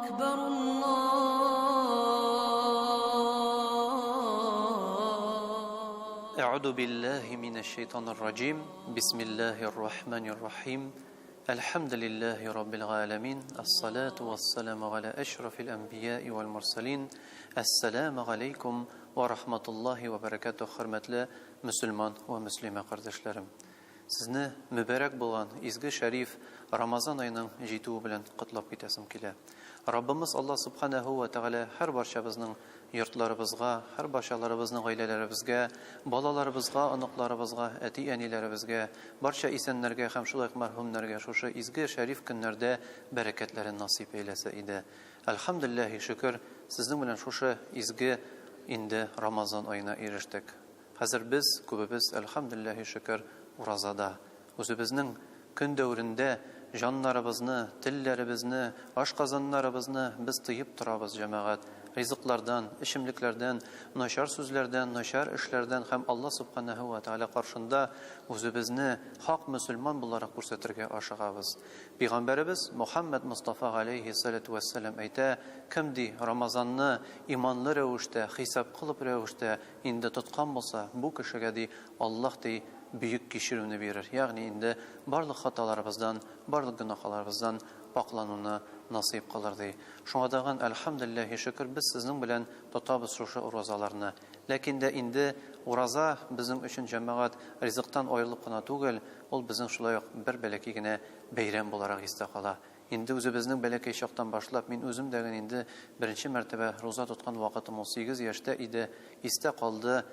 أكبر الله أعوذ بالله من الشيطان الرجيم بسم الله الرحمن الرحيم الحمد لله رب العالمين الصلاة والسلام على أشرف الأنبياء والمرسلين السلام عليكم ورحمة الله وبركاته hörmətli Müslüman ve Müslüme kardeşlerim. Sizni mübarek bulan izgi şerif Ramazan ayının jituğu bilen kutlap gitesem kile. Rabbimiz Allah subhanahu ve teala her barşabızның yurtlarımızga, her barşalarımızның ailelerimizge, balalarımızga, anıklarımızga, eti-enilerimizge, barşa isenlerge, hem şulayk merhumlerge, şuşa izgi şerif günlerde bereketlerin nasip eylese idi. Elhamdülillahi şükür, sizin bilen şuşa izgi indi Ramazan ayına eriştik. Hazır biz, kubimiz, elhamdülillahi şükür, urazada. Özümüzün gün dövründe canlarımızı, tillerimizni, aşkazanlarımızı biz tıyıp turabız cemaat. Rizıklardan, işimliklerden, naşar sözlerden, naşar işlerden hem Allah subhanahu ve teala karşında özümüzni hak Müslüman bularak kursetirge aşığabız. Peygamberimiz Muhammed Mustafa aleyhissalatu vesselam ayta, kimdi Ramazan'ı imanlı revuşte, hisap kılıp revuşte indi tutkan bolsa, bu kişiye de Allah de büyük kişiliğini verir. Yani indi barlık hatalarımızdan, barlık günahlarımızdan paklanını nasip kılırdı. Şuna dağın elhamdülillahi şükür biz sizin bilen tutabız şu urazalarını. Lakin de indi uraza bizim için cemaat rizıktan ayrılıp kına tugel, ol bizim şulay bir belekigine beyram bularak istakala. İndi özümüzün belki şaktan başlap, min özüm degen indi birinci mertebe roza tutkan vakitim 18 yaşta idi, iste kaldı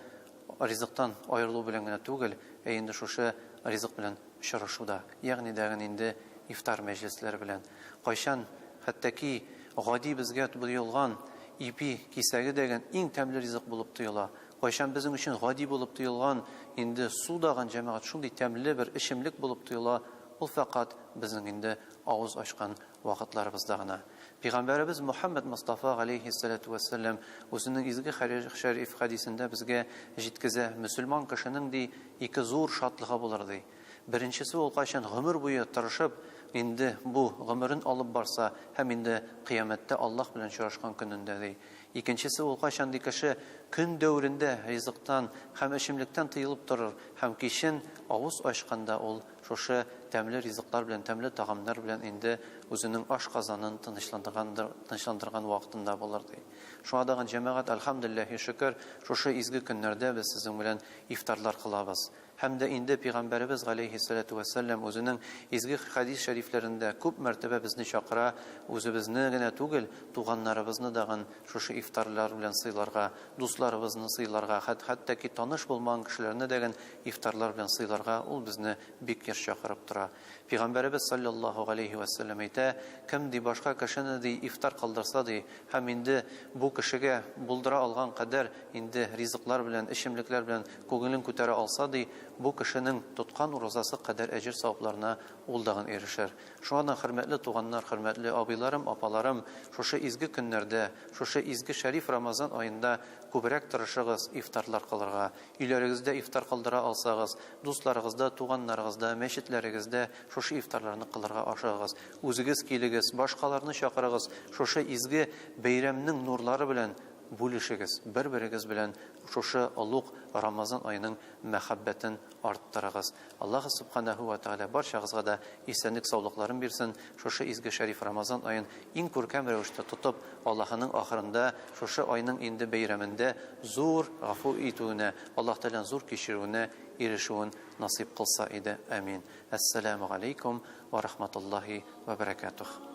rizıktan ayrılığı bilen gine tugel, indi şuşa rizık bilen şırışuda. Yani degen indi iftar meclisleri bilen. Qayşan hatta ki gadi bizge buyulgan ipi kisagi degen eng temli rizık bulup tuyula. Qayşan bizim için gadi bulup tuyulgan indi su dağın cemaat şunday temli bir işimlik bulup tuyula. Bu fakat bizim indi ağız açkan vakitlarımızda gına. Peygamberimiz Muhammed Mustafa aleyhissalatu vesselam özünün izgi şerif hadisinde bizge jitkize Müslüman kişinin de iki zor şatlığı bulurdu. Birincisi ol qayşan ömür boyu tırışıp indi bu ömrün alıp barsa hem indi kıyamette Allah bilen çarışkan günündedir. İkincisi ol qayşan dikişi gün dövründe rizıktan hem işimlikten tıyılıp durur hem kişinin ağız açkanda ol şoşu temli rizıklar bilen temli tağamlar bilen indi özünün aş kazanın tınışlandırgan vaktinde bulurdu. Şu adağın cemaat elhamdülillahi şükür şoşu izgi günlerde biz sizin bilen iftarlar kılabız. Hem de indi Peygamberimiz aleyhissalatu vesselam özünün izgi hadis şeriflerinde küp mertebe bizni çakıra, özümüzni gene tugel, tuğanlarımızını dağın şoşu iftarlar bilen sıylarga, dostlarımızını sıylarga, hatta ki tanış bulman kişilerini degen iftarlar bilen sıylarga, ol bizni bik yer çakırıp tura. Peygamberimiz sallallahu aleyhi ve sellem ite, kim di başka kişini di iftar kaldırsa di, hem indi bu kişiye buldura algan kadar indi rizıklar bilen, işimlikler bilen kogilin kütere alsa di, bu kişinin tutkan uruzası kadar ecir sahiplerine oldağın erişir. Şu anda hürmetli tuğanlar, hürmetli abilarım, apalarım, şu izgi günlerde, şu izgi şerif Ramazan ayında kübrek tırışığız iftarlar kılırga. İlerinizde iftar kıldıra alsağız, dostlarınızda, tuğanlarınızda, meşitlerinizde şu iftarlarını kılırga aşağız. Özünüz kiligiz, başkalarını şakırığız, şu izgi beyramның nurları bilen buluşuğuz, birbiriniz bilen şoşu uluq Ramazan ayının mehabbetin arttırığız. Allah subhanahu ve teala barşağızga da isenlik sağlıkların birsin. Şoşu izgi şerif Ramazan ayın in kurkem revişte tutup Allah'ının ahırında şoşu ayının indi beyraminde zor gafu ituğuna, Allah Teala'nın zor kişiliğine erişiğin nasip kılsa idi. Amin. Esselamu aleykum ve rahmetullahi ve berekatuhu.